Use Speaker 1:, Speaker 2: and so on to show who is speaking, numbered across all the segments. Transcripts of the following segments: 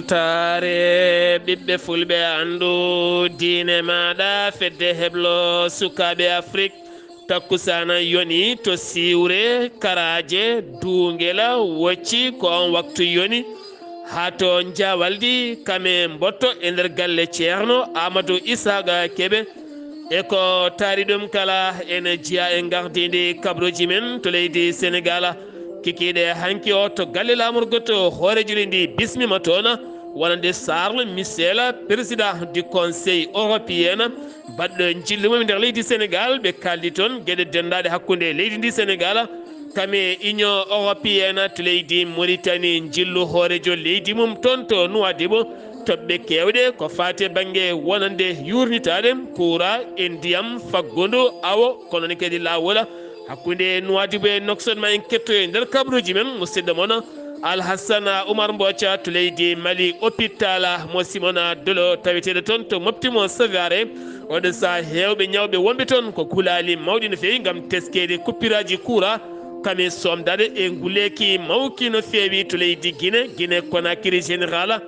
Speaker 1: ɓoltare ɓiɓɓe fulɓe andu diine maɗa fedde heblo sukaɓe afrique takkusana yoni to siwre karaje dungela wocci ko on waktu yoni ha to jawaldi kame mbotto e nder galle ceerno amadou isaga keɓe eko taari ɗum kala ene jiya e gardidi kabroji men to leydi sénégal kikiɗe hanki o to galle lamorgo to hoorejuli ndi bismima toon wonande Charles Michel président du conseil européen baɗɗo jillu mum nder leydi sénégal ɓe kaldi toon gueɗe dendaɗe hakkude leydi ndi sénégal kame union européenne to leydi mauritanie jillu hoorejo leydi mum toon to Nouadhibou toɓɓe kewɗe ko fate banggue wonande yurnitade courant e ndiyam faggudu awo kono ni kadi lawol hakkude Nouadhibou e Nouakchott ma en kettoye nder kabruji men musidɗo moon Alhassana Oumar Mbotia to leydi Mali hôpital mo Simona Dolo taweteɗo toon to Moptimo Sévaré oɗo sa hewɓe ñawɓe wonɓe toon ko kulali mawɗi no fewi gam teskede kuppiraji courant kame somdade e nguleki mawki no fewi to leydi Guinée Conakry général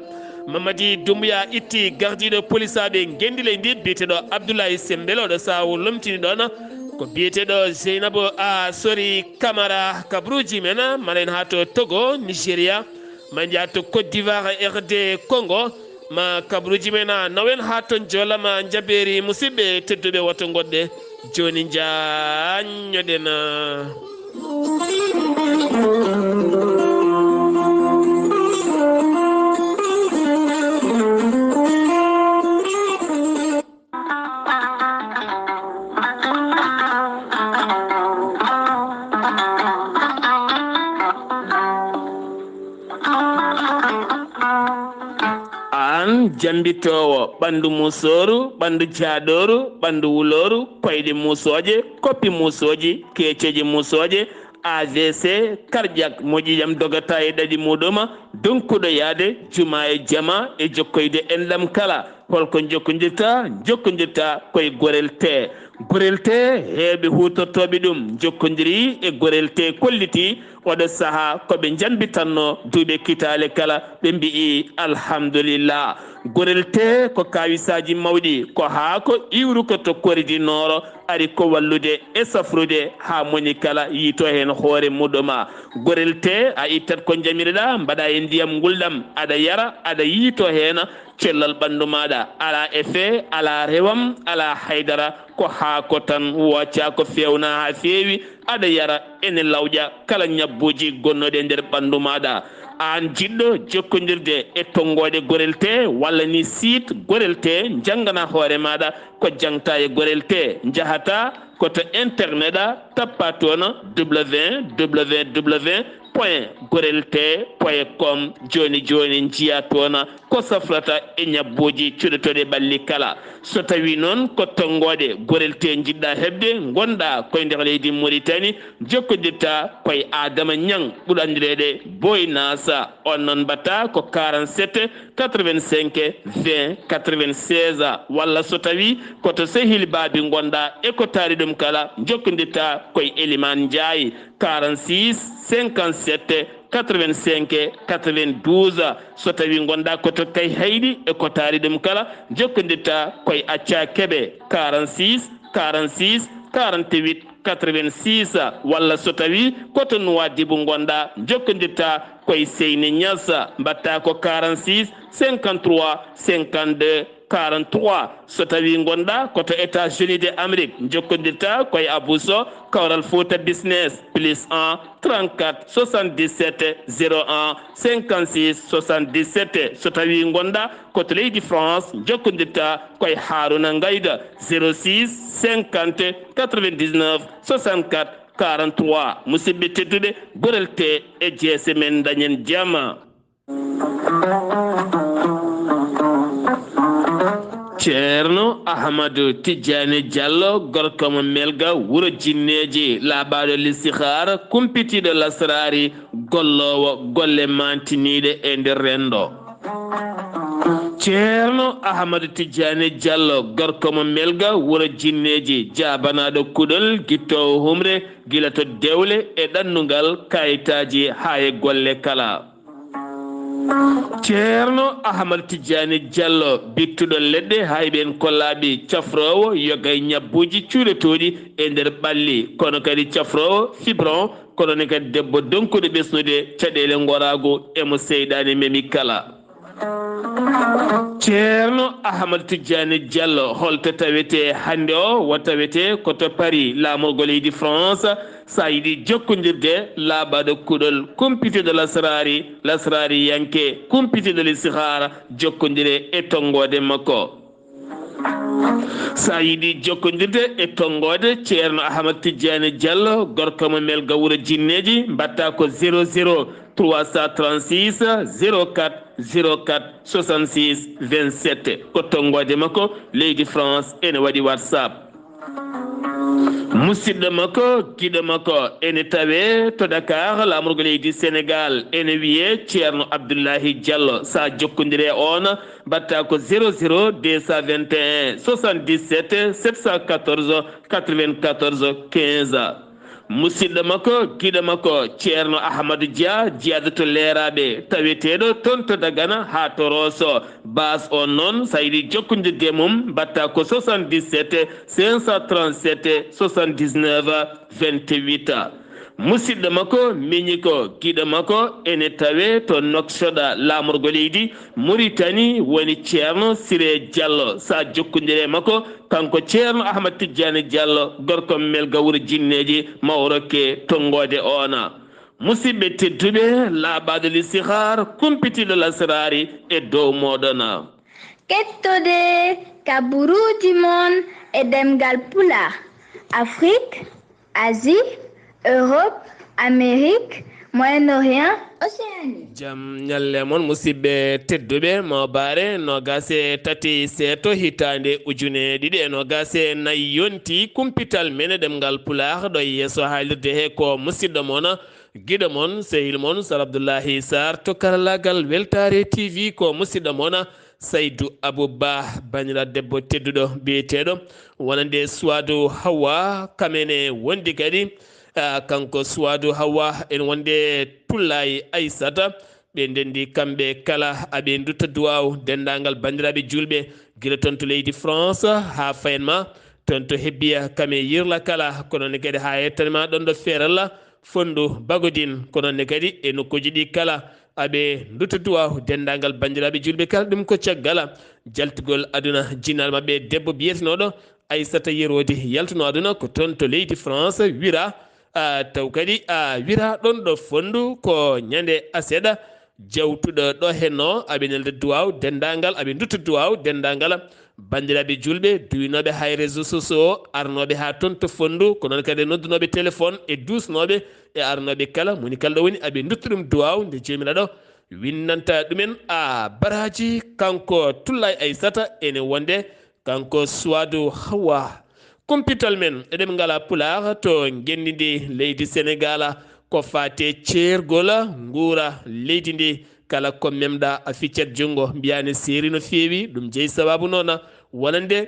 Speaker 1: Mamadi Doumbouya itti gardiɗo police aɓe gendile ndi biyeteɗo Abdoulaye Sembele oɗo sa lomtini ɗon ko biyeteɗo Zeynabou a sori Camara kabruji men malen ha to Togo Nigéria ma jaa to Côte d'Ivoire RD Congo ma kabruji men nawen ha ton jola ma jaberi musidɓe tedduɓe woto goɗɗe joni jañoɗen jambitowo ɓandu musoru ɓandu jaaɗoru ɓandu wuloru koyɗe musoje koppi musoji keceji musoje AVC cardiaque moƴƴijam dogata e ɗaɗi muɗum donkuɗo yaade juma e jama e jokkoyde enɗam kala holko jokkodirta koye gorel te heɓe hutortoɓe ɗum jokkodiri e gorel te kolliti oɗo saaha koɓe janbitanno duuɓe kitale kala ɓe mbi'i alhamdulillah gorel te ko kawisaji mawɗi ko haa ko iwru ko to koridinoro ari ko wallude e safrude ha moni kala yiito hen hoore muɗuma gorel te a ittat ko jamireɗa mbaɗa e ndiyam gulɗam aɗa yara aɗa yiito hen cellal ɓandu maɗa ala effet ala rewam ala haydara ko haako tan wocca ko fewna ha feewi aɗa yara ene lawƴa kala ñabbuji gonnoɗe nder ɓandu maɗa an jiɗɗo jokkodirde e tonggode gorel te walla ni site gorel te janggana hoore maɗa ko jangta e gorel te jahata koto internet tappa toon www.gorelte.com joni jiya toon ko safrata e ñabbuji cuɗotoɗe ɓalli kala so tawi noon ko tonggode gorel te jiɗɗa hebde gonɗa koye nder leydi Mauritanie jokkodirta koye Adama Niang ɓuuri andireɗe Boy Nasa on noon mbatta ko 47 85 20 96 walla so tawi koto sehil baabi gonɗa e ko taari ɗum kala jokkodirta koye Elimane Ndiaye 46 57 85 92 so tawi gonɗa koto kay hayɗi e ko taari ɗum kala jokkodirta koye Acca Keɓe 46 48 86 walla so tawi koto Nouadhibou gonɗa jokkodirta koye Seyni Niass mbatta ko 46 53 52 43 so tawi gonɗa koto États-Unis de Amérique jokkodirta koye Abousso Kawral Fouta Business +1 34 77 01 56 77 so tawi gonɗa koto leydi France jokkodirta koye Harouna Ngayda 06 50 99 64 43 musidɓe tedduɓe gorel te e jeese men dañen jama. Ceerno Ahmadou Tidiane Diallo gorko mo melga wuro jinneji laaɓaɗo listihara kumpitiɗo lasrari gollowo golle mantiniɗe e nder rendo. Ceerno Ahmadou Tidiane Diallo gorko mo melga wuro jinneji jabanaɗo kuɗol guittowo humre gila to dewle e ɗannugal kayitaji ha e golle kala. ceerno ahmad tidiane diallo bittuɗo leɗɗe hayɓen kollaɓe cafrowo yogay ñabbuji cuuɗotoɗi e nder ɓalli kono kadi cafrowo fibron kono ne kadi debbo donkuɗo ɓesnude caɗele gorago emo seyɗani memi kala ceerno ahmad tidiane diallo holto tawete hande o wo tawete koto paris lamorgo leydi france sa yiɗi jokkodirde laaɓaɗo kuɗol kumpiteɗo lasrari yanke kumpiteɗo listihara jokkodire e tongode makko sa yiɗi jokkodirde e tongode ceerno ahmad tidiane diallo gorko mo mel gawuro jinneji mbatta ko 00 336 04 04 66 27 ko tongode makko leydi france ene waɗi whatsapp musidɗo makko giɗo makko ene tawe to dakar lamorgo leydi sénégal ene wiye ceerno abdoullahi diallo sa jokkodire on mbatta ko 00 221 77 714 94 15 musidɗo makko giɗo makko ceerno ahmadou dia jiyaɗo to leeraɓe taweteɗo toon to dagana ha to rosso bas on noon sa yiɗi jokkodirde mum mbatta ko 77 537 79 28 musidɗo makko miñi ko giɗo makko ene tawe to noksoɗa lamorgo leydi mauritanie woni ceerno siré diallo sa jokkodire makko kanko ceerno ahmad tidiane diallo gorko mel gawuro jinneji mawrokke tongode ona musidɓe tedduɓe laaɓaɗo listihar kumpitiɗo lasrari e dow moɗona
Speaker 2: kettode kaburuji mon e demgal pula afrique asie Europe, Amérique, Moyen-Orient, Océanie.
Speaker 1: Jam nyalle mon musidɓe tedduɓe mo bare no gase tati seeto hitande ujune ɗiɗi e no gase nayi yonti kumpital mene ɗemgal pular ɗo yeeso haalirde he ko musidɗo mon giɗo mon sehil mon sar abdoullahi sar to karallagal weltare tv ko musidɗo mon saydou abouba banira debbo tedduɗo biyeteɗo wonande suwadu hawa kamene wondi kadi kanko suwadu hawa en wonde tullayi aissata ɓe ndendi kamɓe kala aɓe dutta duwaw dendagal bandiraɓe julɓe guila toon to leydi france ha fayenma toon to hebbiya kame yirla kala ko noonne kadi ha yettanema ɗon ɗo feeralla fondu bagodine ko noonne kadi e nokkuji ɗi kala aɓe dutta duwaw dendagal bandiraɓe julɓe kala ɗum ko caggala jaltugol aduna jinal mabɓe debbo biyetenoɗo aissata yerode yaltuno aduna ko toon to leydi france wira taw kadi wira ɗon ɗo fondu ko ñande aseɗa jawtuɗo ɗo henno aɓe nelde duwaw dendagal aɓe dutta duwaw dendagal bandiraɓe julɓe duwinoɓe hay réseau sociaux arnoɓe ha toon to fondu ko noon kadi noddunoɓe téléphone e dusnoɓe e arnoɓe kala moni kala ɗo woni aɓe dutta ɗum duwaw nde jomiraɗo winnanta ɗumen baraji kanko tullay aissata ene wonde kanko suwadu hawa kumpital men eɗen ngala pular to gendidi leydi sénégal ko fate ceergol nguura leydi ndi kala ko memɗa a ficcet junggo mbiyani seeri no feewi ɗum jeeyi sababu noon wonande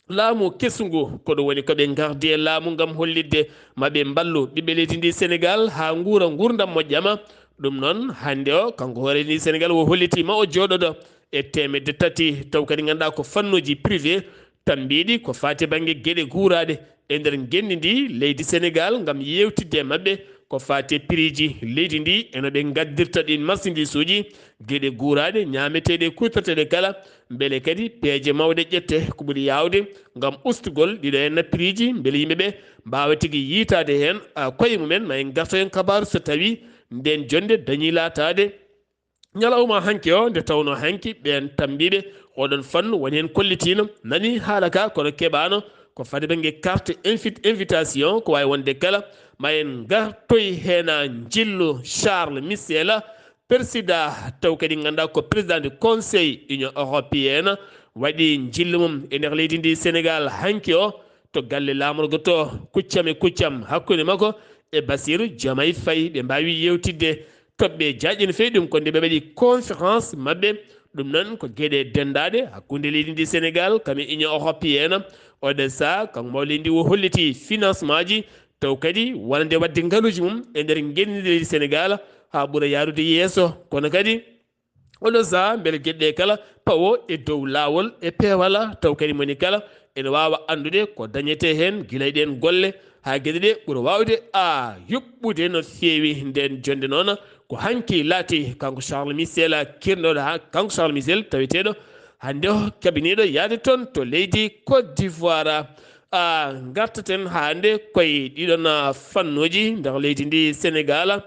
Speaker 1: laamu kesungu koɗo woni koɓe gardi e laamu gam hollidde maɓe mballu ɓiɓɓe leydi ndi sénégal ha nguura gurdam moƴƴama ɗum noon hande o kanko hoore ndi sénégal wo hollitima o jooɗoɗo e temedde tati taw kadi ganduɗa ko fannuji privé tambiɗi ko fati banggue gueɗe guuraɗe e nder gendi ndi leydi sénégal gam yewtidde mabɓe ko fati prix ji leydi ndi eno ɓe gaddirta ɗin marchandise uji gueɗe guuraɗe ñameteɗe kutorteɗe kala beele kadi peeje mawɗe ƴette ko ɓuuri yawde gam ustugol ɗiɗo henna prix ji beele yimɓeɓe mbawa tigui yiitade hen koye mumen ma en garta hen kabaru so tawi nden jonde dañi latade ñalawma hanki o nde tawno hanki ɓen tambiɓe oɗon fannu woni hen kollitino nani haala ka kono keɓano ko fade banggue carte invitation ko wawi wonde kala ma en gartoy hen jillu charles michel président taw kadi ganduɗa ko président du conseil union européenne waɗi jillu mum e nder leydi ndi sénégal hanki o to galle lamorgo to kuccam e kuccam hakkude makko e Bassirou Diomaye Faye ɓe mbawi yewtidde toɓɓe jaƴƴino fewi ɗum ko nde ɓe waɗi conférence mabɓe ɗum noon ko gueɗe dendaɗe hakkude leydi ndi sénégal kami union européenne oɗe saa kanko mawlidi ndi wo holliti financement ji taw kadi wonande wadde ngaaluji mum e nder guenɗidi leydi sénégal ha ɓuura yarude yeeso kono kadi oɗo sa beele gueɗɗe kala pawo e dow lawol e peewala taw kadi moni kala ene wawa andude ko dañete hen guilay ɗen golle ha gueɗe ɗe ɓuura wawde yuɓɓude no feewi nden jonde noon ko hanki laati kanko Charles Michel kirnoɗo ha kanko Charles Michel taweteɗo hande o kabiniɗo yaade toon to leydi Côte d'Ivoire gartaten hande koye ɗiɗon fannuji nder leydi ndi Sénégal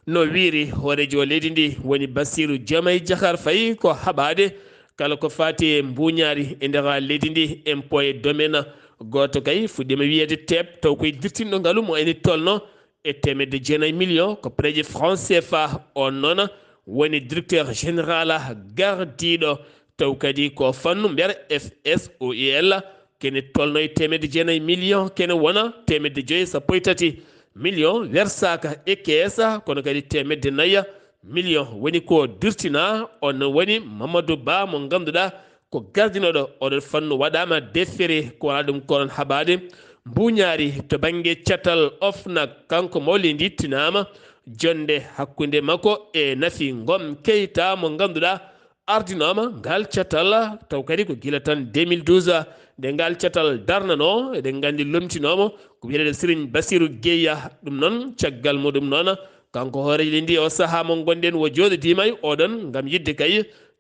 Speaker 1: no wiiri horejo leydi ndi woni Bassirou Diomaye Diakhar Faye ko haɓade kala ko fati e mbuñaari e nder leydi ndi impôt e domaine goto kay fuɗɗima wiyede teep taw koye dirtinɗo ngaalu mo eni tolno e 9 millions ko préje franc CFA on noon woni directeur général gardiɗo taw kadi ko fannu mbiyata FSOIL kene tolno e 9 millions kene wona 513 millions versaka e keesa kono kadi 4 millions woni ko dirtina on woni Mamadou Ba mo ganduɗa ko gardinoɗo oɗon fannu waɗama déféré ko wona ɗum konon haɓade mbuñaari to banggue catal OFNAC kanko mawli dittinama jonde hakkude makko e Nafi Ngom Keita mo ganduɗa ardinoma ngal catal taw kadi ko gila tan 2012 nde ngal catal darnano eɗen gandi lomtinomo ko wiyeteɗo Serigne Bassirou Gueye ɗum noon caggal muɗum noon kanko hoorejo ndi o saaha mo gonɗen wo joɗodima e oɗon gam yidde kay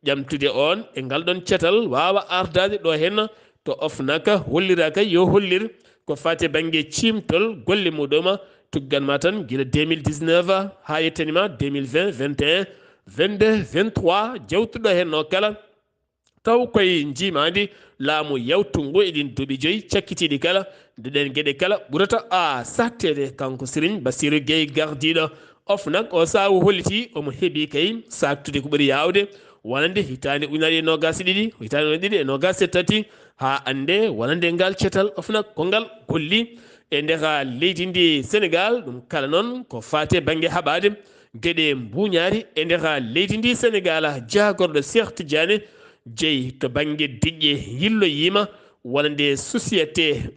Speaker 1: ƴamtude on e ngal ɗon catal wawa ardade ɗo hen to OFNAC hollira kay yo hollir ko fate banggue cimtol golle muɗum tugganma tan guila 2019 ha yettanima 2020 21 22 23 jawtuɗo hen no kala taw koye jimadi laamu yawtungu eɗin duuɓi joyyi cakkitiɗi kala ndeɗen gueɗe kala ɓurata sattede kanko Serigne Bassirou Gueye gardiɗo OFNAC o sawu holliti omo heeɓi kay saktude ko ɓuuri yawde wonande hitande ujunere nogas ɗiɗi hitande ɗiɗi e nogas tati ha ande wonande ngal cetal OFNAC ko ngal golli e nder leydi ndi Sénégal ɗum kala noon ko fate banggue haɓade gueɗe mbuñaari e nder leydi ndi Sénégal jagorɗo Cheikh Tidiane jeeyi to banggue diƴƴe yilloyima wonande société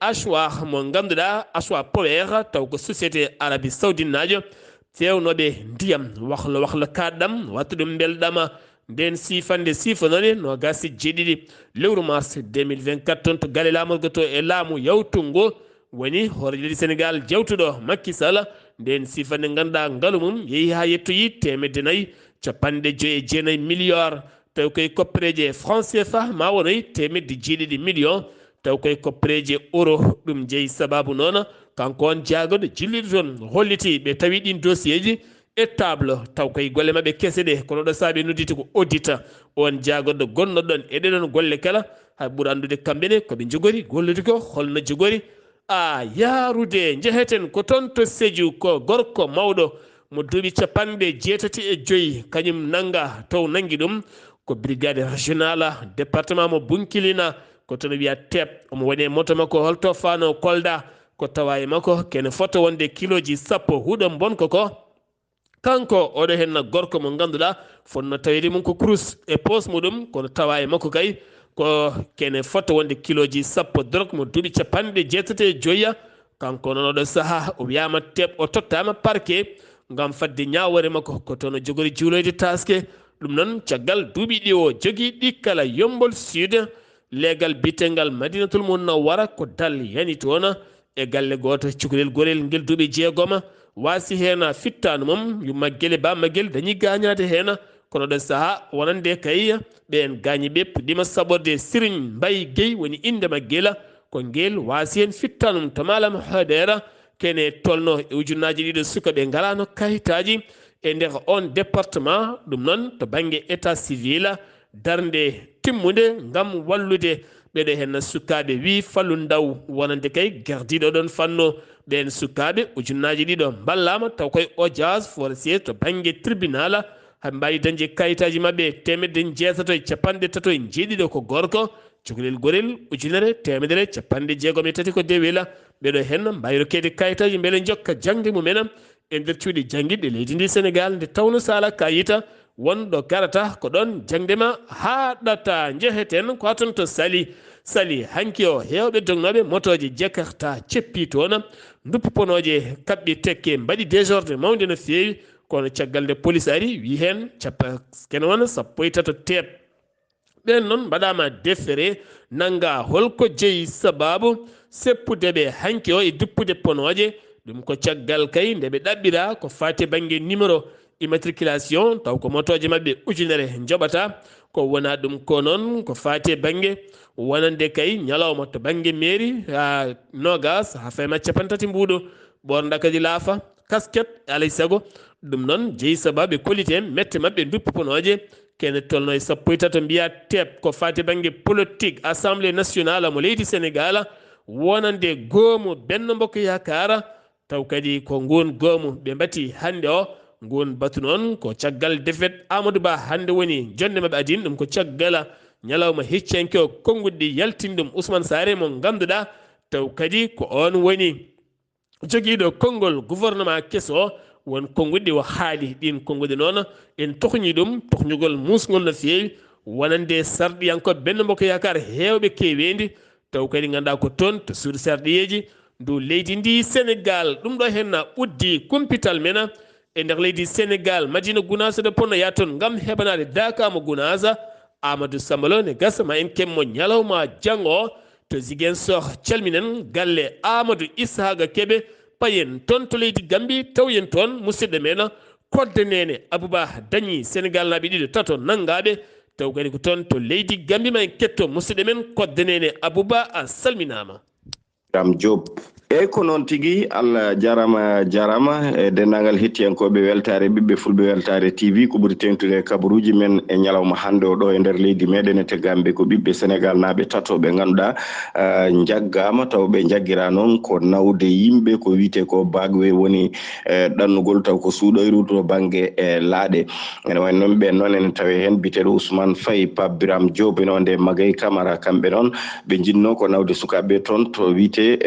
Speaker 1: Ashwar mo ganduɗa Ashwar Power taw ko société Arabie Saoudite najo fewnoɓe ndiyam wahlo kaɗɗam watta ɗum belɗama nden sifanode no gasi jeeɗiɗi lewru mars 2024 toon to galle lamorgo to e laamu yawtungo woni hoore leydi Sénégal jawtuɗo Macky Sall nden sifande ganduɗa ngaalu mum yeehi ha yettoyi 459 milliards taw koye koppereje franc CFA ma wonoy 7 millions taw koye koppereje euro ɗum jeeyi sababu noon kanko on jaagoɗo jilliɗo toon holliti ɓe tawi ɗin dossier ji e table taw koye golle mabɓe kese ɗe kono ɗo saabi nodditi ko audita on jaagoɗo gonnoɗon e ɗeɗon golle kala ha ɓuuri andude kamɓene koɓe jogori gollude ko holno jogori yaarude jeheten ko toon to Sédhiou ko gorko mawɗo mo duuɓi 85 kañum nanga taw nangi ɗum ko brigade régional département mo Bunkilina ko tono wiya TEP omo woni e moto makko holto fano Kolda ko tawa e makko kene foto wonde kiloji 10 huuɗo bonko ko kanko oɗo hen gorko mo ganduɗa fonno tawede mum ko crous e pos muɗum kono tawa e makko kay ko kene foto wonde kiloji 10 drogue mo duuɓi 85 kanko noon oɗo saaha o wiyama TEP o tottama parquet ngam fadde ñawore makko ko toon o jogori juuloyde taske ɗum noon caggal duuɓi ɗi o jogui ɗi kala Yombol Sud leegal bitengal Madinatul Munawwara ko dal yani toon e galle goto cukalel gorel ngel duuɓi 6 wasi hen fittanu mum yumma guele bamma guel dañi gañade hen kono ɗo saaha wonande kay ɓen gañi ɓe puɗɗima saɓorde Serigne Mbaye Gueye woni indema guela ko ngel wasi hen fittanum to Malam Hadera kene tolno e ujunnaji ɗiɗo sukaɓe galano kayitaji e nder on département ɗum noon to banggue état civil darde timmude ngam wallude ɓeɗo hen sukaɓe wi Fallou Ndaw wonande kay gardiɗo ɗon fanno ɓen sukaɓe ujunnaji ɗiɗo ballama taw koye audience forestier to banggue tribunal ha mbawi dañde kayitaji mabɓe 337 ko gorko cukalel gorel ujunere 163 ko dewela ɓeɗo hen mbawi rokkede kayitaji beele jokka jangde mumen e nder cuuɗi jangguiɗe leydi ndi Sénégal nde tawno sala kayita wonɗo garata ko ɗon jangdema haɗata jeheten ko aton to sali sali hanki o hewɓe dognoɓe motoje jakarta ceppi toon duppu ponoje kaɓɓi tekke mbaɗi désordre mawde no feewi kono caggal nde police ari wi hen cappa kene wona 13 teet ɓen noon mbaɗama déféré nanga holko jeeyi sababu seppudeɓe hanki o e duppude ponoje ɗum ko caggal kay nde ɓe ɗaɓɓira ko fati banggue numéro immatriculation taw ko motoje mabɓe ujunere joɓata ko wona ɗum ko noon ko fati banggue wonande kay ñalawma to banggue mairie ha nogas ha fayma capantati mbuɗo ɓorda kadi laafa casquette alay saago ɗum noon jeeyi sababu ɓe kolliti hen mette mabɓe duppu ponoje kene tolno e 13 mbiya teb ko fati banggue politique assemblée nationale mo leydi sénégal wonande goomu Benno Bokk Yakar taw kadi ko ngon goomu ɓe mbati hande o ngon batu noon ko caggal défaite Amadou Ba hande woni jonde mabɓe adin ɗum ko caggal ñalawma heccenke o konngudɗi yaltini ɗum Ousmane Sarr mo ganduɗa taw kadi ko on woni joguiɗo konngol gouvernement kesso won konngudɗi o haali ɗin konngudi noon en tohñi ɗum tohñugol musgol no feewi wonande sarɗiyankoɓe Benno Bokk Yakar hewɓe kewendi taw kadi ganduɗa ko toon to suudu sarɗiyeji ndu leydi ndi Sénégal ɗum ɗo hen ɓuddi kumpital men e nder leydi Sénégal Madina Gounass de ponno ya toon gam heɓanade dakama Gounass Amadou Sambalo ne gasa ma en kemmo ñalawma janggo to Ziguinchor calminen galle Amadou Ishaga Kebe payen toon to leydi Gambie tawyen toon musidɗo men kodde nene Abouba dañi Sénégal naaɓe ɗiɗo tato nangaɓe taw kadi ko toon to leydi Gambie ma en ketto musidɗo men kodde nene Abouba a salminama.
Speaker 3: Ram Diop e ko noon tigi Allah jarama e dendagal hettiyankoɓe weltare ɓiɓɓe fulɓe weltare TV ko ɓuri tengtude kabaruji men e ñalawma hande o ɗo e nder leydi meɗen e tegamɓe ko ɓiɓɓe Sénégal naaɓe tato ɓe ganduɗa jaggama taw ɓe jaggira noon ko nawde yimɓe ko wiite ko bagwe woni ɗannugol taw ko suuɗoyru to banggue e laaɗe ene wayno noon ɓe noon ene tawe hen biteɗo Ousmane Faye Pape Biram Diop ene wonde Magaye Camara kamɓe noon ɓe jinno ko nawde sukaɓe toon to wiite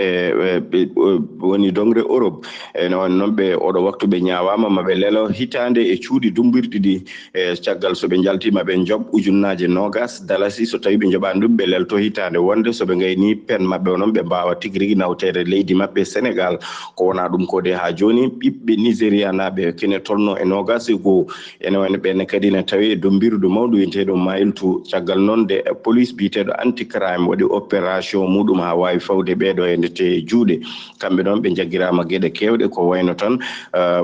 Speaker 3: woni dongre Europe ene wayno noon ɓe oɗo waktu ɓe ñawama maɓe lelo hitande e cuuɗi dumbirɗi ɗi e caggal so ɓe jaltima ɓe job ujunnaje nogas dalasi so tawi ɓe joɓani ɗum ɓe lelto hitande wonde so ɓe gayni pen mabɓe onon ɓe mbawa tigui rigui nawtede leydi mabɓe Sénégal ko wona ɗum ko de ha joni ɓiɓɓe Nigéria naɓe kene tolno e nogas e goho ene wayno ɓenne kadi ne tawi e dombirdu mawɗu wiyeteɗo Mailtu caggal noon de police biteɗo anti crime waɗi opération muɗum ha wawi fawde ɓeɗo e ndete juuɗe kamɓe noon ɓe jaggirama gueɗe kewɗe ko wayno tan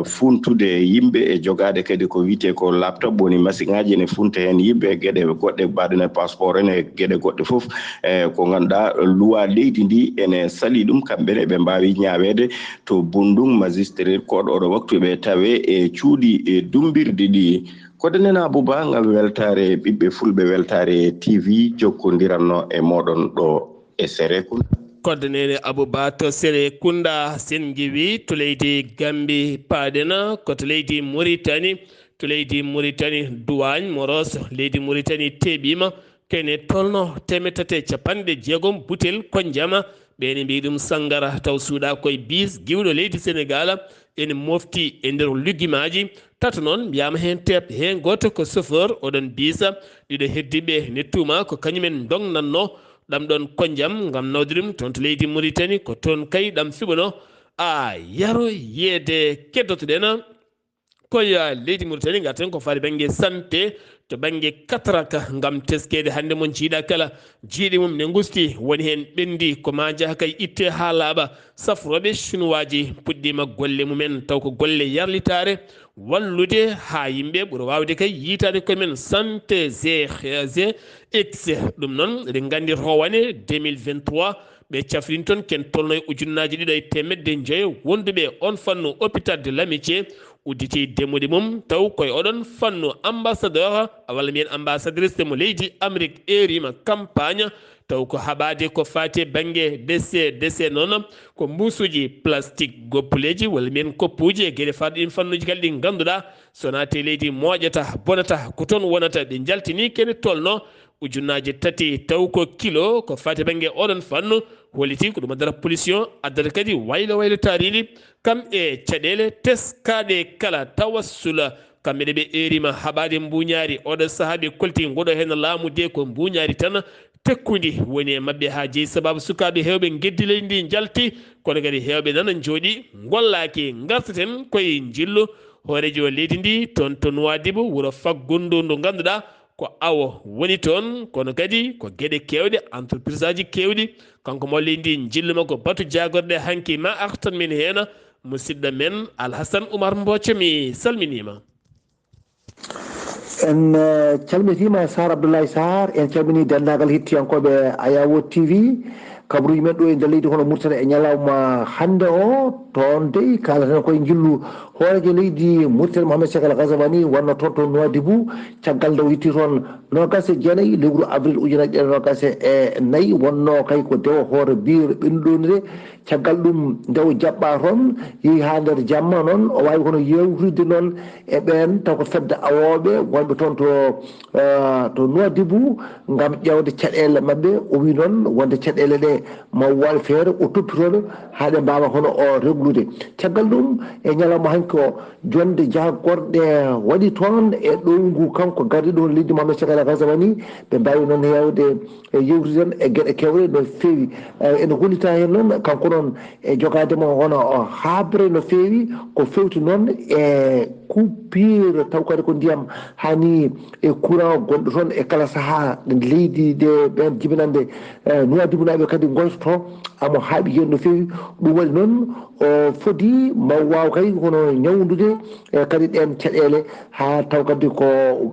Speaker 3: funtude yimɓe e jogade kadi ko wiite ko laptop woni machine ngaji ene funta hen yimɓe gueɗe goɗɗe mbaɗune passeport ene gueɗe goɗɗe foof ko ganduɗa loi leydi ndi ene sali ɗum kamɓene ɓe mbawi ñawede to Bundung magistrate koɗo oɗo waktu ɓe tawe e cuuɗi e dumbirɗi ɗi ko denena Abouba ngam weltare ɓiɓɓe fulɓe weltare TV jokkodiranno e moɗon ɗo e Serekunda
Speaker 1: kodde nene Abouba to Serekunda sen giwi to leydi Gambie paɗena koto leydi Mauritanie to leydi Mauritanie Douane Moros leydi Mauritanie teɓima kene tolno temetate capanɗe jeegom butel konjama ɓeni mbi ɗum sangara taw suuɗa koye bis giwɗo leydi Sénégal ene mofti e nder lugguimaji tato noon mbiyama hen teb hen goto ko chauffeur oɗon bisa ɗiɗo heddiɓe nettuma ko kañumen dongnanno ɗam ɗon konjam gam nawde ɗum toon to leydi Mauritanie ko toon kay ɗam fiɓano a yaro yeede keddotoɗen koye leydi Mauritanie garten ko faali banggue santé to banggue cataracte gam teskede hande mo jiiɗa kala jiiɗi mum ne gusti woni hen ɓendi ko ma jaaha kay itte ha laaɓa safroɓe chinois puɗɗima golle mumen taw ko golle yarlitare wallude ha yimɓe ɓuura wawde kay yitade koyemen santé GX ɗum noon eɗen gandi rowane 2023 ɓe cafrin toon ken tolno e ujunnaji ɗiɗo e temedde joyo wonduɓe on fannu hôpital de l'amitié udditi demude mum taw koye oɗon fannu ambassadeur walla mbiyen ambassadrice mo leydi Amérique erima campagne taw ko haɓade ko fati banggue décès noon ko mbusuji plastique goppuleji walla mbiyen koppuji e gueɗe farɗin fannuji kala ɗi ganduɗa sona te leydi moƴata bonata ko toon wonata ɓe jaltini kene tolno ujunnaji tati taw ko kilo ko fati banggue oɗon fannu holiti ko ɗum addata pollution addata kadi waylo taridi kam e caɗele teskaɗe kala tawassula kamɓe ɗe ɓe erima haɓade mbuñaari oɗo saaha ɓe kolti ngoɗo hen laamu de ko mbuñaari tan tekkundi woni e mabɓe ha jeeyi sababu sukaɓe hewɓe geddi leydi ndi jalti kono kadi hewɓe nana jooɗi gollaki gartaten koye jillu hoorejo leydi ndi toon to Nouadhibou wuuro Faggundu ndu ganduɗa ko awo woni toon kono kadi ko gueɗe kewɗe entreprise aji kewɗi kanko mo leydi ndi jillu makko batu jagorɗe hanki ma artan min hen musidɗo men Alhassane Oumar Mbocco mi salminima.
Speaker 4: en calmitima Sar Abdoulaye Sarr en calmini dendagal hettiyankoɓe Ayawo TV kabaruji men ɗo e nder leydi hono Mauritanie e ñalawma hande o toon dey kalaten koye jillu hoorejo leydi Mauritanie Mohamed Cheikh Al Ghazouani wonno toon to Nouadhibou caggal nde o yetti toon nogas e jeenayyi lewru avril ujunaje ɗiɗi nogas e nayyi wonno kay ko dewo hoore biire ɓenndonire caggal ɗum nde o jaɓɓa toon yeehi ha nder jamma noon o wawi kono yewtude noon e ɓen taw ko fedde awoɓe wonɓe toon to Nouadhibou gam ƴewde caɗele mabɓe o wi noon wonde caɗele ɗe ma waɗ feere o toppitoɗe haɗe mbawa hono o reglude caggal ɗum e ñalawma hanki o jonde jagorɗe waɗi toon e ɗowngu kanko gardi ɗo leydi Mohamed Cheikh Al Ghazouani ɓe mbawi noon hewde yewtude tan e gueɗe kewɗe no fewi ene hollita hen noon kanko noon e jogadema hono habre no fewi ko fewti noon e coupure taw kadi ko ndiyam hani e courant gonɗo toon e kala saaha leydi de ɓen jibinande Nouadhibou naɓe kadi goytoto amo haaɓi hen no fewi ɗum waɗi noon o foti ma waw kay hono ñawdude kadi ɗen caɗele ha taw kadi ko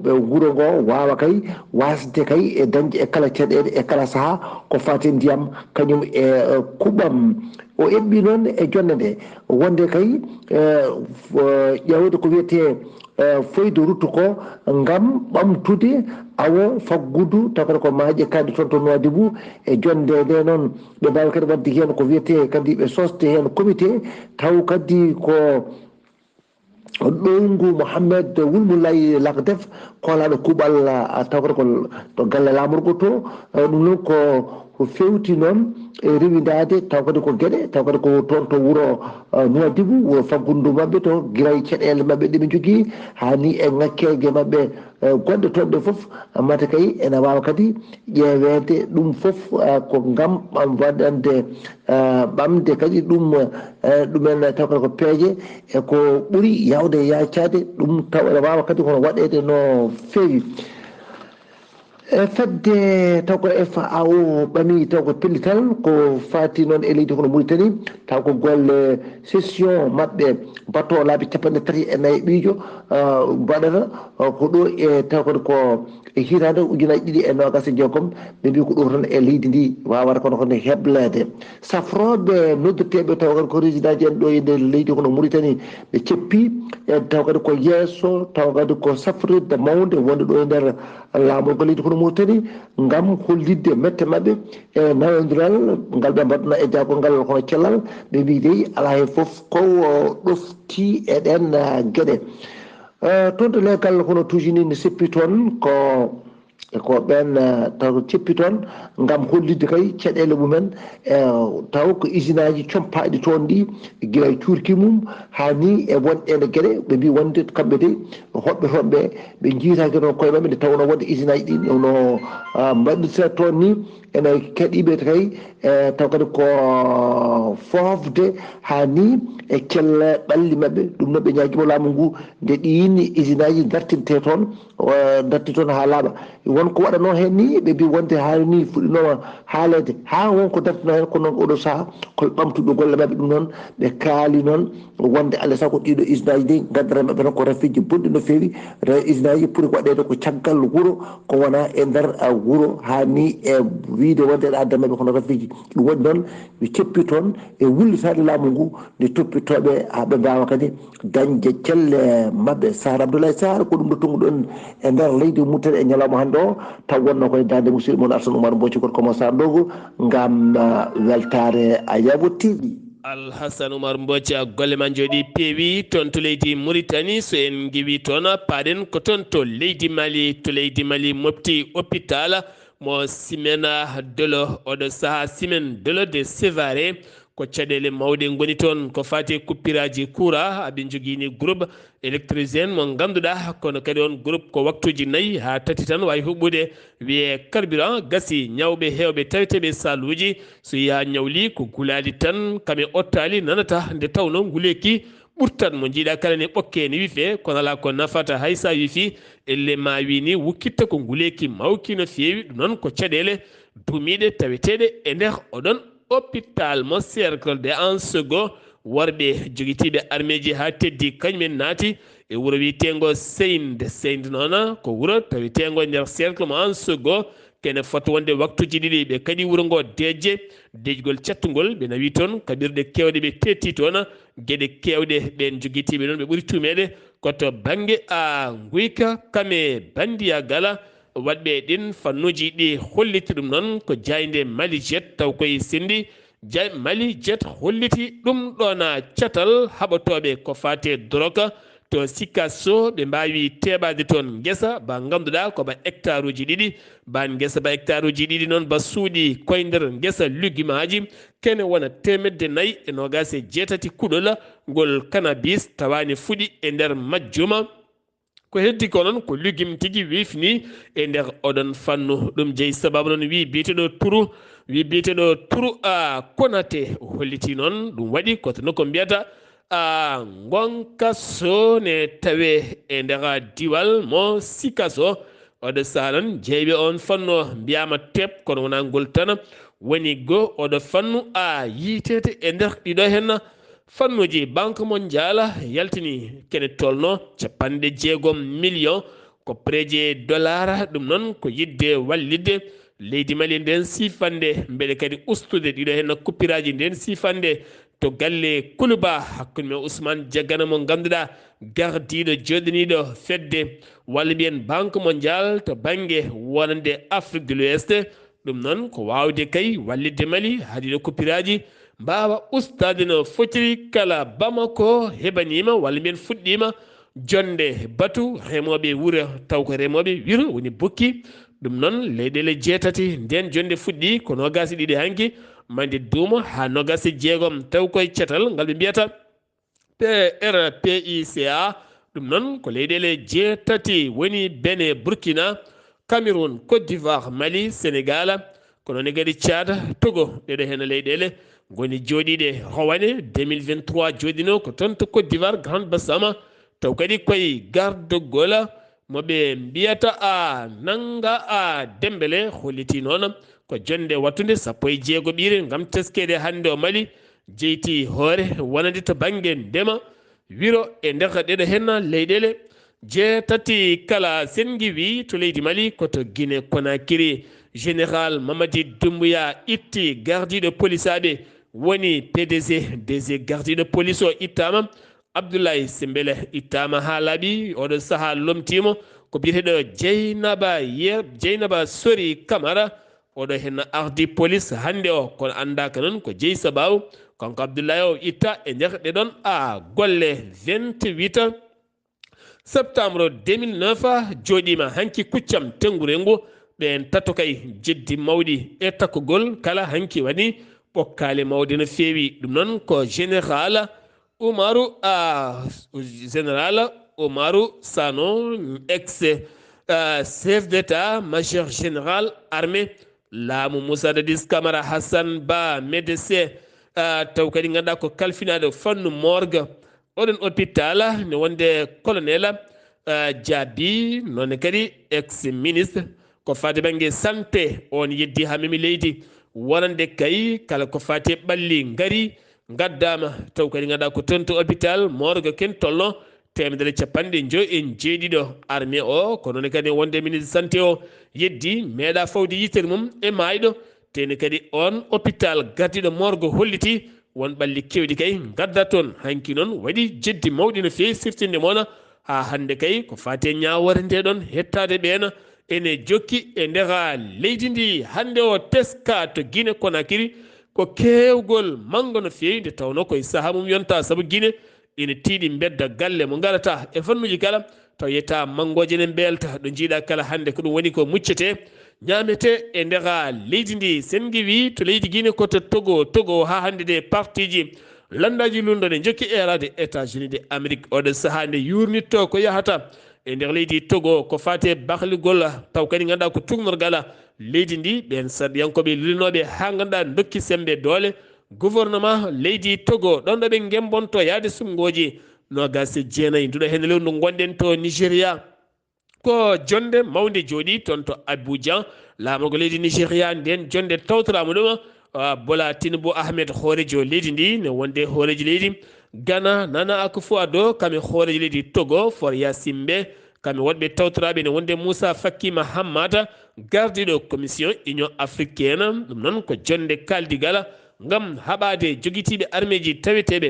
Speaker 4: wuuro ngo wawa kay wasde kay e dañde e kala caɗele e kala saaha ko fate ndiyam kañum e kuɓam o eɓɓi noon e jonde nde wonde kay ƴewde ko wiyete feuille de route ko gam ɓamtude awo faggudu taw kadi ko maaje kadde toon to Nouadhibou e jonde nde noon ɓe mbawi kadi wadde hen ko wiyete kadi ɓe sosde hen comité taw kadi ko ɗowngu Mohamed Wulmoulaye Lakdef kolaɗo kuuɓal taw kadi ko to galle lamorgo to ɗum noon ko fewti noon e rewidade taw kadi ko gueɗe taw kadi ko toon to wuuro Nouadhibou wuuro faggundu mabɓe to guiray caɗele mabɓe ɗeɓe jogui hani e ngakkeje mabɓe gonɗe toon ɗe foof mata kay ene wawa kadi ƴewede ɗum foof ko gam waɗande ɓamde kadi ɗumen taw kadi ko peeje e ko ɓuuri yawde yaccade ɗum taw ene wawa kadi kono waɗede no fewi fedde taw ko FAO ɓami taw ko pellital ko fati noon e leydi hono Mauritanie taw ko golle session mabɓe bato laabi 34 ɓiijo mbaɗata ko ɗo e taw kadi ko e hitande ujunaje ɗiɗi e nogas e jeegom ɓe mbi ko ɗo tan e leydi ndi wawata kono kono heblede safroɓe noddeteɓe taw kadi ko résident ji en ɗo e nder leydi hono Mauritanie ɓe ceppi taw kadi ko yesso taw kadi ko safrirde mawde wonde ɗo e nder laamorgo leydi hono Mauritanie gam hollidde mette mabɓe e nawodiral ngal ɓe mbaɗana e jagol ngal hono cellal ɓe mbi dey ala hen foof ko ɗofti e ɗen gueɗe toon to leggal hono tujini ne seppi toon ko ɓen taw ceppi toon gam hollidde kay caɗele mumen taw ko usine aji compaɗi toon ɗi guila cuurki mum hani e wonɗene gueɗe ɓe mbi wonde kamɓe de hoɓɓe toon ɓe jiitaki noon koye mabɓe nde tawno wonde usine aji ɗi no mbaɗirta toon ni ene keeɗiɓe kay taw kadi ko fofde hani e kelle ɓalli mabɓe ɗum noon ɓe ñaguima laamu ngu nde ɗin usine aji dartinte toon darti toon ha laaɓa wonko waɗano hen ni ɓe mbi wonde hani fuɗɗinoma haalede ha wonko dartino hen ko noon oɗo saaha koye ɓamtuɓe golle mabɓe ɗum noon ɓe kaali noon wonde alay saago ɗiɗo usine aji ɗi gaddara mabɓe tan ko rafiji bonɗi no fewi usine aji pour ko waɗede ko caggal wuuro ko wona e nder wuuro hani e wiide wonde ɗe adda mabɓe kono rafiji ɗum waɗi noon ɓe ceppi toon e wullitade laamu ngu nde toppitoɓe ha ɓe mbawa kadi dañde celle mabɓe Sar Abdoulaye Sarr ko ɗum ɗo tonguɗon e nder leydi Mauritanie e ñalawma hande o taw wonno koye dande musidɗo moon Alhassane Oumar Mbocco koto komo Sarr Ndogo gam weltare Ayawo TV.
Speaker 1: Alhassane Oumar Mbocco golle ma jooɗi peewi toon to leydi Mauritanie so en giwi toon paaɗen ko toon to leydi Mali mofti hôpital mo Simena Dolo oɗo saaha Simen Dolo de Sévaré ko caɗele mawɗe goni toon ko fati kuppiraji courant aɓe jogini groupe électricien mo ganduɗa kono kadi on groupe ko waktuji 4 ha 3 tan wawi huɓɓude wiye carburant gasi ñawɓe hewɓe taweteɓe saluji so yiya ñawli ko gulali tan kame ottali nanata nde tawno nguleki ɓurtat mo jiiɗa kala ne ɓokke ne wiife kono ala ko nafata haysa wiifi elle ma wini wukkitta ko nguleki mawki no feewi ɗum noon ko caɗele dumiɗe taweteɗe e nder oɗon hôpital mo cercle de Ansego worɓe jogitiɓe armeji ha teddi kañumen naati e wuuro wiitengo Seynde noon ko wuuro tawetengo nder cercle mo Ansego kene foti wonde waktuji ɗiɗi ɓe kadi wuuro ngo deeje deejgol cattugol ɓe nawi toon kaɓirɗe kewɗe ɓe tetti toon gueɗe kewɗe ɓen jogitiɓe noon ɓe ɓuuri tumede koto banggue a guyka kame bandiya gala waɗɓe ɗin fannuji ɗi holliti ɗum noon ko jayde Mali Jet taw koye sendi Mali Jet holliti ɗum ɗona catal haɓatoɓe ko fate drogue to Sikasso ɓe mbawi teɓade toon guesa ba ganduɗa ko ba hectare uji ɗiɗi ban guesa ba hectare uji ɗiɗi noon ba suuɗi koye nder guesa lugumaji kene wona 129 kuɗol ngol cannabis tawani fuɗi e nder majjuma ko heddi ko noon ko lugim tigi wifni e nder oɗon fannu ɗum jeeyi sababu noon wi biyeteɗo turu a Konate holliti noon ɗum waɗi koto no ko mbiyata a gonka so ne tawe e nder diwal mo Sikasso oɗo saha noon jeeyɓe on fannu mbiyama tep kono wona ngol tan woni go oɗo fannu a yiitete e nder ɗiɗo hen fannuji banque mondiale yaltini kene tolno 60 million ko preje dollar ɗum noon ko yidde wallidde leydi Mali nden sifande beele kadi ustude ɗiɗo hen kuppiraji nden sifande to galle Kuluba hakkude men Ousmane Diagana mo ganduɗa gardiɗo joɗaniɗo fedde walla mbiyen banque mondiale to banggue wonande Afrique de l'Ouest ɗum noon ko wawde kay wallidde Mali haadiɗo kuppiraji mbawa ustade no fotiri kala Bamako heɓanima walla mbiyen fuɗɗima jonde batu remoɓe wuuro taw ko remoɓe wiro woni bukki ɗum noon leyɗele 6 nden jonde fuɗɗi ko 22 hanki mande duumo ha 26 taw koye cetal ngal ɓe mbiyata PRPICA ɗum noon ko leyɗele 6 woni Benin Burkina Cameroun Côte d'Ivoire Mali Sénégal kono ne kadi Tchad Togo ɗeɗo hen leyɗele goni joɗiɗe rowane 2023 joɗino ko toon to Côte d'Ivoire Grande Bassama taw kadi koye gardogol moɓe mbiyata a nanga a Dembélé holliti noon ko jonde wattude 16 ɓiire gam teskede hande o Mali jeyti hoore wonande to banggue ndema wiro e nder ɗeɗo hen leyɗele 6 kala sengi wi to leydi Mali koto Guinée Conakry général Mamadi Doumbouya itti gardiɗo police aɓe woni PDG DG gardiɗo police o ittama Abdoulaye Sembele ittama ha laaɓi oɗo saaha lomtimo ko biyeteɗo Dieynaba Sori Camara oɗo hen ardi police hande o kono andaka noon ko jeeyi sababu kanko Abdoulaye o itta e nder ɗeɗon a golle 28 septembre 2009 joɗima hanki kuccam Tengurengu ɓen tato kay jeddi mawɗi e takkugol kala hanki waɗi ɓokkale mawde no feewi ɗum noon ko général Oumarou Sano ex chef d'état major général armée laamu Moussa Dadis Camara Hassan Ba médecin taw kadi ganduɗa ko kalfinaɗo fannu morgue oɗon hôpital ne wonde colonel Diaby noon kadi ex ministre ko fati banggue santé on yeddi ha memi leydi wonande kay kala ko fati ɓalli ngari gaddama taw kadi ganduɗa ko toon to hôpital morgue ken tolno 150 armée o ko noon kadi wonde ministre santé o yeddi meeɗa fawde yitere mum e mayɗo teni kadi on hôpital gardiɗo morgue holliti won ɓalli kewɗi kay gadda toon hanki noon waɗi jeddi mawɗi no fewi siftinde moon ha hande kay ko fate ñawore nde ɗon hettade ɓeena ene jokki e nder leydi ndi hande o teska to Guinée Conakry ko kewgol manggo no fewi nde tawno koye saaha mum yonta saabu Guinée ina tiiɗi bedda galle mo garata e fannuji kala taw yetta mangoje ne belta ɗo jiiɗa kala hande ko ɗum woni ko muccete ñamete e ndera leydi ndi sen giwi to leydi Guinée ko to Togo ha hande de partiji landaji lundone jokki erade États-Unis de Amérique oɗo saaha nde yurnitto ko yahata e nder leydi Togo ko fate bahligol taw kadi ganduɗa ko tugnorgala leydi ndi ɓen sarɗiyankoɓe lilinoɓe ha ganduɗa dokki sembe doole gouvernement leydi Togo ɗon ɗo ɓe gembonto yaade sumgoji nogas e jeenayyi nduɗo hen lewru ndu gonɗen to Nigéria ko jonde mawde jooɗi toon to Abidjan laamogo leydi Nigéria nden jonde tawtorama ɗum Bola Tinubu Ahmed hoorejo leydi ndi ne wonde hooreji leydi Ghana Nana Akufo-Addo kame hooreji leydi Togo Foria Simbe kame wonɓe tawtoraɓe ne wonde Moussa Faki Mahammata gardiɗo commission union africaine ɗum noon ko jonde kaldigal ngam haɓade joguitiɓe armeji taweteɓe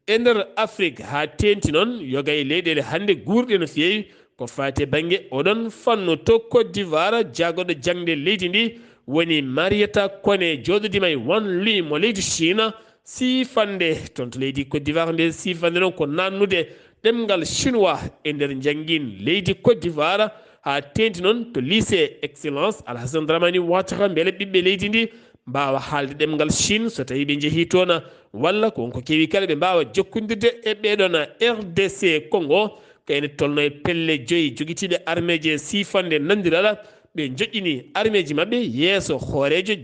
Speaker 1: e nder Afrique ha tenti noon yoga e leyɗele hande guurɗe no feewi ko fate banggue oɗon fannu to Côte d'Ivoire jagoɗo jangde leydi ndi woni Marieta Kone joɗodima e wanluy mo leydi Chine sifande toon to leydi Côte d'Ivoire nde sifande noon ko nannude ɗemgal chinois e nder jangguin leydi Côte d'Ivoire ha tenti noon to lycée excellence Alassane Dramani Ouattara beele ɓiɓɓe leydi ndi mbawa haalde ɗemgal Chine so tawi ɓe jeehi toon walla ko wonko kewi kala ɓe mbawa jokkodirde e ɓeɗon RDC Congo kayne tolno e pelle joyi joguitiɓe arméje sifande nandirala ɓe joƴƴini arméji mabɓe yeeso hoorejo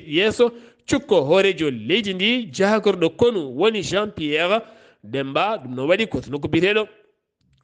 Speaker 1: yeeso cukko hoorejo leydi ndi jagorɗo konu woni Jean Pierre Demba ɗum no waɗi koto nokko biteɗo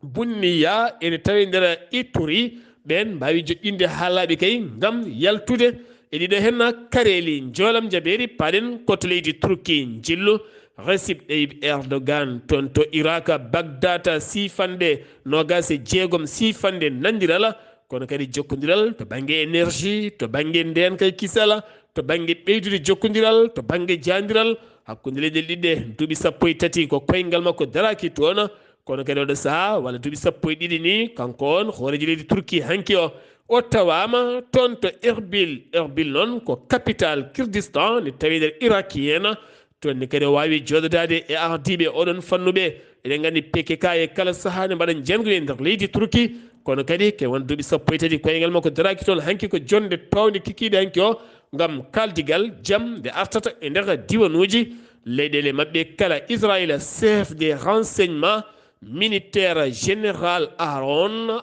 Speaker 1: Bunniya ene tawi nder Ituri ɓen mbawi joƴƴinde haalaɓe kay ngam yaltude e ɗiɗo henna kareli jolam jaɓeri paɗen koto leydi Turki jillu Recep Tayyip Erdogan toon to Irak Bagdad sifande nogas e jeegom sifande nandirala kono kadi jokkodiral to banggue énergie to banggue nden kay kisala to banggue ɓeydude jokkodiral to banggue jandiral hakkude leyɗele ɗiɗɗe duuɓi sappo e tati ko koyngal makko daraki toon kono kadi oɗo saaha walla duuɓi sappo e ɗiɗi ni kanko on hooreji leydi Turki hanki o tawama toon to Erbil noon ko capital Kurdistan ne tawi nder irakien toon ne kadi o wawi jododade e ardiɓe oɗon fannuɓe eɗen gandi PKK e kala saaha ne mbaɗa jengoɓe e nder leydi Turki kono kadi ke won duuɓi sappo e tati koyngal makko daraki toon hanki ko jonde tawde kikiɗe hanki o ngam kaldigal jaam nde artata e nder diwanuji leyɗele mabɓe kala Israël chef des renseignements militaire général Aaron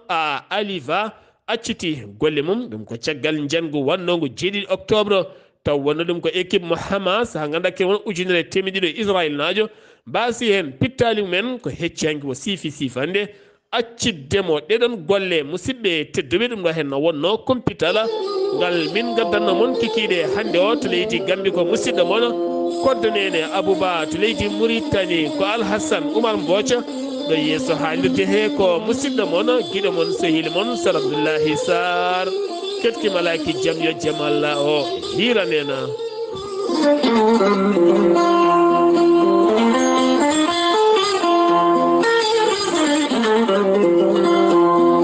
Speaker 1: Aliva acciti golle mum ɗum ko caggal jangu wannogo 7 octobre taw wonno ɗum ko équipe mo Hamas ha ganduɗa ke won ujunere temedɗiɗo Israël najo mbasi hen pittali mumen ko hecci hanki ko sifande acciddemo ɗeɗon golle musidɓe tedduɓe ɗum ɗo hen no wonno compitala ngal min gaddanno moon kikiɗe hande o to leydi Gambie ko musidɗo moon koddanene Abouba to leydi Mauritanie ko Alhassane Oumar Mbotia ɗo yeeso haalirde he ko musidɗo moon guiɗo moon sehili moon Sar Abdoullahi Sarr ketki malaki jaam yo jaam Allah o hiranena